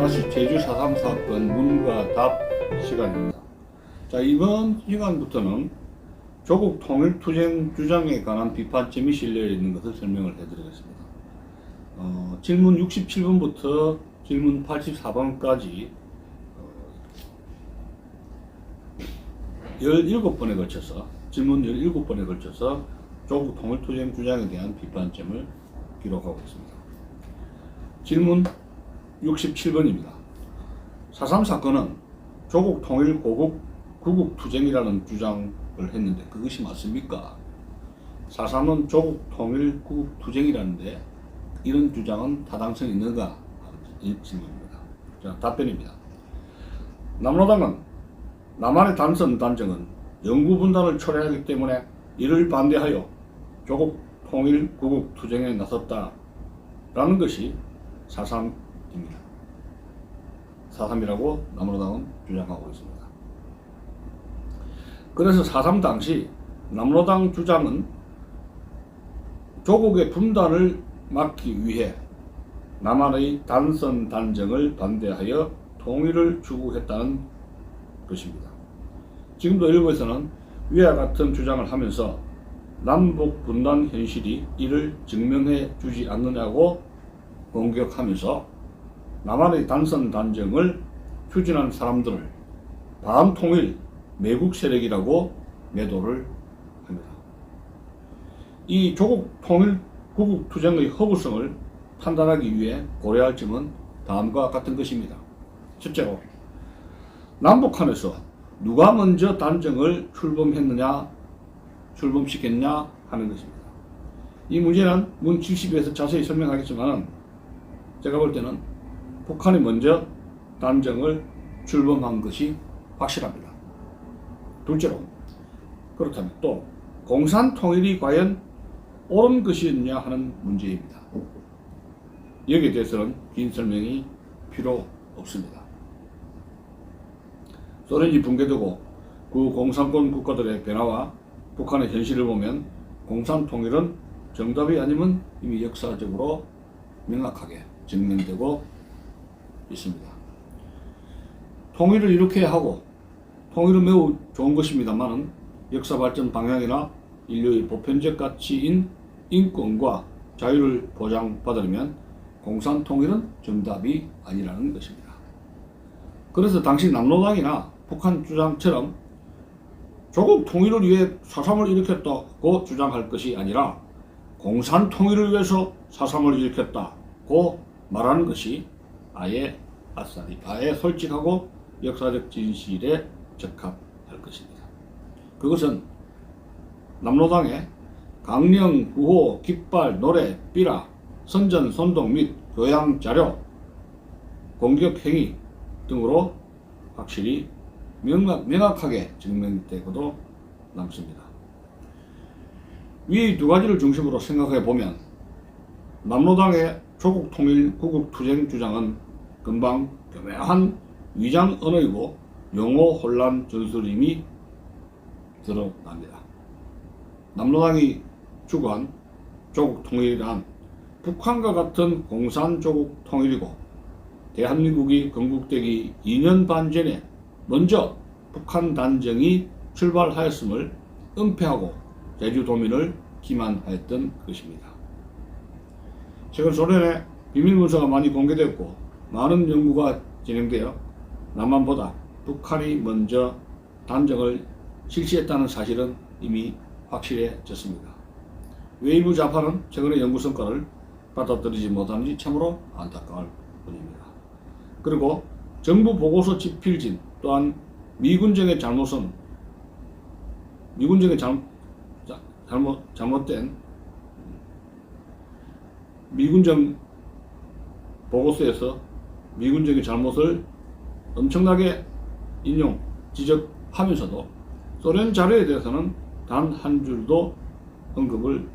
다시 제주 4.3 사건 문과 답 시간입니다. 자, 이번 시간부터는 조국 통일투쟁 주장에 관한 비판점이 실려 있는 것을 설명을 해드리겠습니다. 질문 67번부터 질문 84번까지 17번에 걸쳐서 질문 17번에 걸쳐서 조국 통일투쟁 주장에 대한 비판점을 기록하고 있습니다. 질문 67번입니다. 4.3 사건은 조국 통일 구국 투쟁이라는 주장을 했는데 그것이 맞습니까? 4.3은 조국 통일 구국 투쟁이라는데 이런 주장은 타당성이 있는가? 이 질문입니다. 자, 답변입니다. 남로당은 남한의 단선 단정은 영구 분단을 초래하기 때문에 이를 반대하여 조국 통일 구국 투쟁에 나섰다라는 것이 4.3입니다. 4.3이라고 남로당은 주장하고 있습니다. 그래서 4.3 당시 남로당 주장은 조국의 분단을 막기 위해 남한의 단선 단정을 반대하여 통일을 추구했다는 것입니다. 지금도 일부에서는 위와 같은 주장을 하면서 남북 분단 현실이 이를 증명해 주지 않느냐고 공격하면서 남한의 단선 단정을 추진한 사람들을 반통일 매국 세력이라고 매도를 합니다. 이 조국 통일 구국 투쟁의 허구성을 판단하기 위해 고려할 점은 다음과 같은 것입니다. 첫째로 남북한에서 누가 먼저 단정을 출범시켰냐 하는 것입니다. 이 문제는 문 70에서 자세히 설명하겠지만 제가 볼 때는 북한이 먼저 단정을 출범한 것이 확실합니다. 둘째로 그렇다면 또 공산통일이 과연 옳은 것이었냐 하는 문제입니다. 여기에 대해서는 긴 설명이 필요 없습니다. 소련이 붕괴되고 그 공산권 국가들의 변화와 북한의 현실을 보면 공산통일은 정답이 아니면 이미 역사적으로 명확하게 증명되고 있습니다. 통일을 이렇게 하고 통일은 매우 좋은 것입니다만 역사 발전 방향이나 인류의 보편적 가치인 인권과 자유를 보장받으려면 공산통일은 정답이 아니라는 것입니다. 그래서 당시 남로당이나 북한 주장처럼 조국 통일을 위해 4.3을 일으켰다고 주장할 것이 아니라 공산통일을 위해서 4.3을 일으켰다고 말하는 것이 아예 솔직하고 역사적 진실에 적합할 것입니다. 그것은 남로당의 강령, 구호, 깃발, 노래, 삐라, 선전, 선동 및 교양 자료, 공격 행위 등으로 확실히 명확하게 증명되고도 남습니다. 위 두 가지를 중심으로 생각해 보면 남로당의 조국 통일 구국 투쟁 주장은 금방 교묘한 위장 언어이고 용어 혼란 전술임이 드러납니다. 남로당이 추구한 조국 통일이란 북한과 같은 공산 조국 통일이고 대한민국이 건국되기 2년 반 전에 먼저 북한 단정이 출발하였음을 은폐하고 제주도민을 기만하였던 것입니다. 최근 소련의 비밀문서가 많이 공개되었고 많은 연구가 진행되어 남한보다 북한이 먼저 단정을 실시했다는 사실은 이미 확실해졌습니다. 외부 좌파는 최근의 연구 성과를 받아들이지 못하는지 참으로 안타까울 뿐입니다. 그리고 정부 보고서 집필진 또한 미군정의 잘못된 미군정 보고서에서 미군정의 잘못을 엄청나게 지적하면서도 소련 자료에 대해서는 단 한 줄도 언급을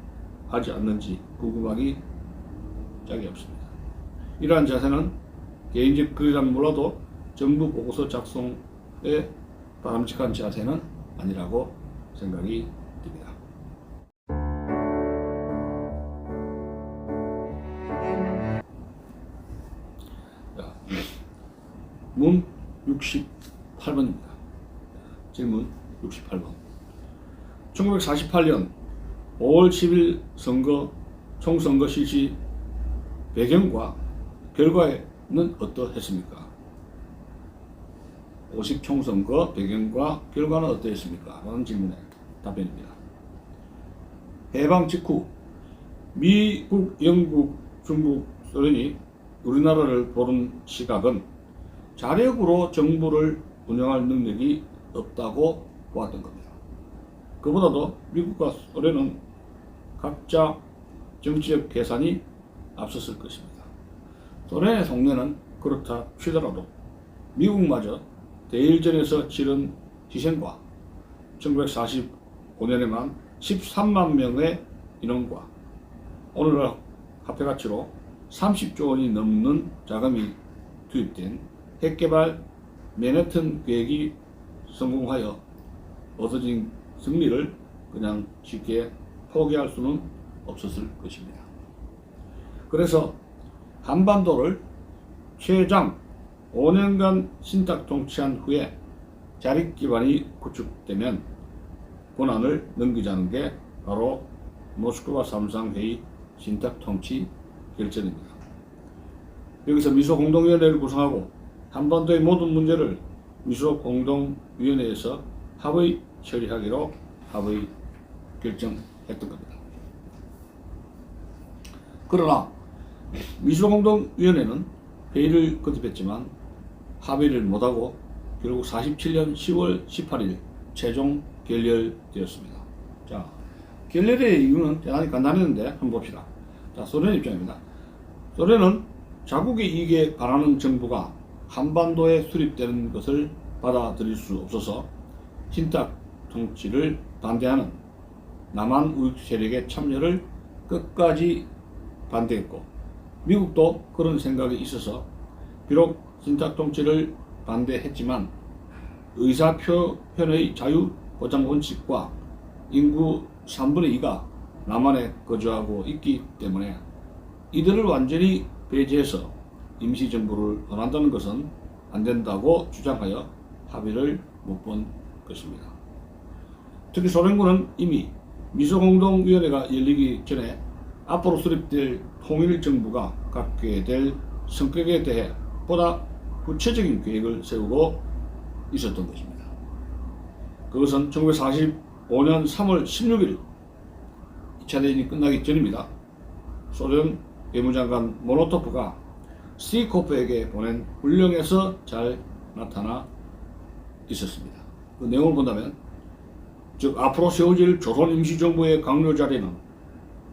하지 않는지 궁금하기 짝이 없습니다. 이러한 자세는 개인적 글이라면 몰라도 정부 보고서 작성에 바람직한 자세는 아니라고 생각이 듭니다. 문 68번입니다. 질문 68번. 1948년 5월 10일 총선거 실시 배경과 결과는 어떠했습니까? 50 총선거 배경과 결과는 어떠했습니까? 라는 질문에 답변입니다. 해방 직후 미국, 영국, 중국, 소련이 우리나라를 보는 시각은 자력으로 정부를 운영할 능력이 없다고 보았던 겁니다. 그보다도 미국과 소련은 각자 정치적 계산이 앞섰을 것입니다. 소련의 속내는 그렇다 치더라도 미국마저 대일전에서 치른 희생과 1945년에만 13만 명의 인원과 오늘날 화폐가치로 30조 원이 넘는 자금이 투입된 핵개발 맨해튼 계획이 성공하여 얻어진 승리를 그냥 쉽게 포기할 수는 없었을 것입니다. 그래서 한반도를 최장 5년간 신탁 통치한 후에 자립 기반이 구축되면 권한을 넘기자는 게 바로 모스크바 3상 회의 신탁 통치 결정입니다. 여기서 미소 공동위원회를 구성하고 한반도의 모든 문제를 미소 공동위원회에서 합의 처리하기로 합의 결정했던 겁니다. 그러나 미소공동위원회는 회의를 거듭했지만 합의를 못하고 결국 47년 10월 18일 최종 결렬되었습니다. 자, 결렬의 이유는 대단히 간단했는데 한번 봅시다. 자, 소련 입장입니다. 소련은 자국의 이익에 바라는 정부가 한반도에 수립되는 것을 받아들일 수 없어서 신탁 통치를 반대하는 남한 우익 세력의 참여를 끝까지 반대했고, 미국도 그런 생각이 있어서 비록 신탁 통치를 반대했지만 의사표현의 자유 보장 원칙과 인구 3분의 2가 남한에 거주하고 있기 때문에 이들을 완전히 배제해서 임시정부를 원한다는 것은 안 된다고 주장하여 합의를 못 본 것입니다. 특히 소련군은 이미 미소공동위원회가 열리기 전에 앞으로 수립될 통일정부가 갖게 될 성격에 대해 보다 구체적인 계획을 세우고 있었던 것입니다. 그것은 1945년 3월 16일 2차 대전이 끝나기 전입니다. 소련 외무장관 모로토프가 스티코프에게 보낸 훈령에서 잘 나타나 있었습니다. 그 내용을 본다면, 즉 앞으로 세워질 조선 임시정부의 강요 자리는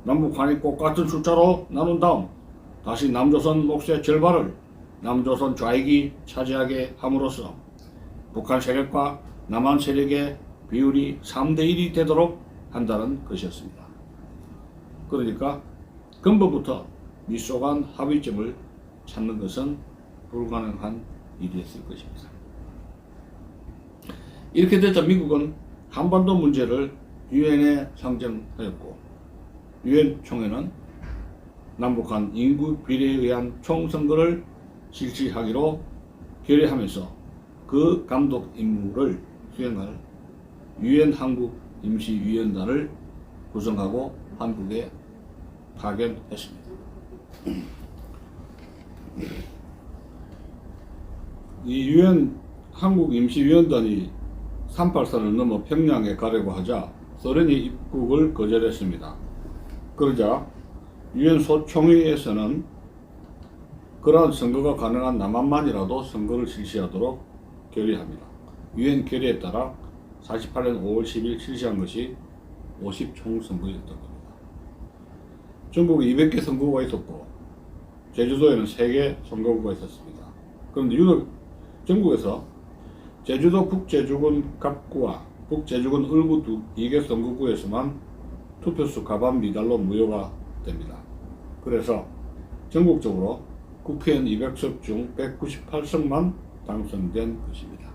남북한이 똑같은 숫자로 나눈 다음 다시 남조선 몫의 절반을 남조선 좌익이 차지하게 함으로써 북한 세력과 남한 세력의 비율이 3대1이 되도록 한다는 것이었습니다. 그러니까 근본부터 미소 간 합의점을 찾는 것은 불가능한 일이었을 것입니다. 이렇게 되자 미국은 한반도 문제를 유엔에 상정하였고, 유엔 총회는 남북한 인구 비례에 의한 총선거를 실시하기로 결의하면서 그 감독 임무를 수행할 유엔 한국 임시위원단을 구성하고 한국에 파견했습니다. 이 유엔 한국 임시위원단이 383을 넘어 평양에 가려고 하자 소련이 입국을 거절했습니다. 그러자 유엔 소총회에서는 그러한 선거가 가능한 남한만이라도 선거를 실시하도록 결의합니다. 유엔 결의에 따라 48년 5월 10일 실시한 것이 50 총선거였던 겁니다. 전국에 200개 선거구가 있었고 제주도에는 3개 선거구가 있었습니다. 그런데 유독 전국에서 제주도 북제주군 갑구와 북제주군 을구 2개 선거구에서만 투표수 가반 미달로 무효가 됩니다. 그래서 전국적으로 국회의원 200석 중 198석만 당선된 것입니다.